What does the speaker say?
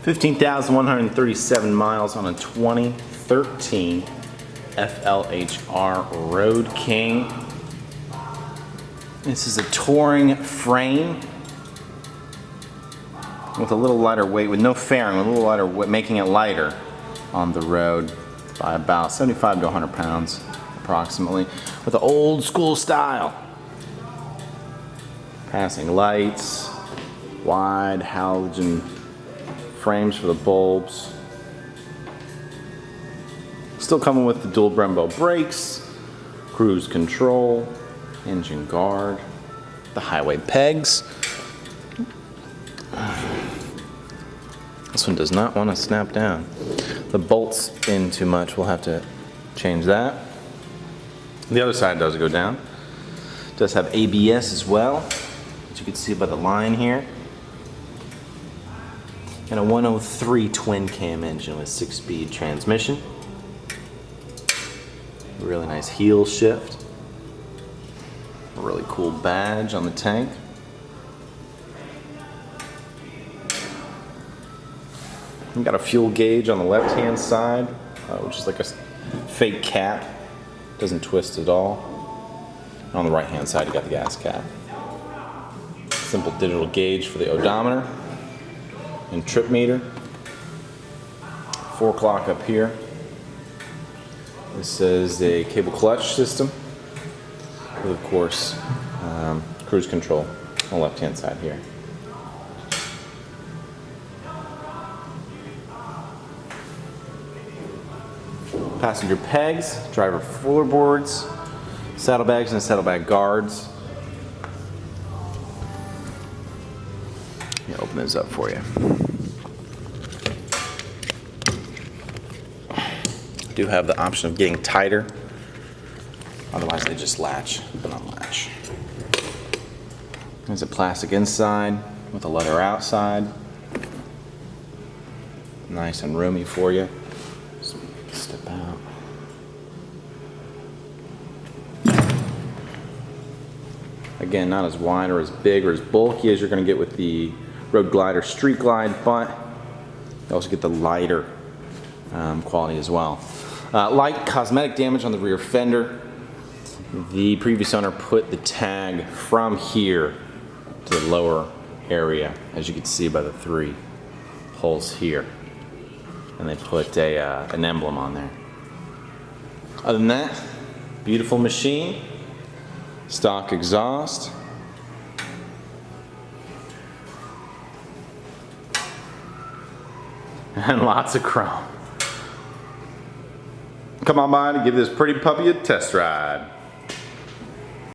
15,137 miles on a 2013 FLHR Road King. This is a touring frame with a little lighter weight, with no fairing, with a little lighter weight, making it lighter on the road by about 75 to 100 pounds approximately, with the old school style. Passing lights, wide halogen frames for the bulbs. Still coming with the dual Brembo brakes, cruise control, engine guard, the highway pegs. This one does not want to snap down. The bolts spin too much, we'll have to change that. The other side does go down. It does have ABS as well, as you can see by the line here. And a 103 twin cam engine with 6-speed transmission. Really nice heel shift. A really cool badge on the tank. We've got a fuel gauge on the left-hand side, which is like a fake cap. Doesn't twist at all. And on the right-hand side, you got the gas cap. Simple digital gauge for the odometer and trip meter. 4 o'clock up here. This is a cable clutch system with, of course, cruise control on the left-hand side here. Passenger pegs, driver floorboards, saddlebags and saddlebag guards. Let me open this up for you. Do have the option of getting tighter, otherwise they just latch and unlatch. There's a plastic inside with a leather outside. Nice and roomy for you. Just step out. Again, not as wide or as big or as bulky as you're going to get with the Road Glide or Street Glide, but you also get the lighter quality as well. Light cosmetic damage on the rear fender. The previous owner put the tag from here to the lower area, as you can see by the 3 holes here. And they put an emblem on there. Other than that, beautiful machine. Stock exhaust. And lots of chrome. Come on by to give this pretty puppy a test ride.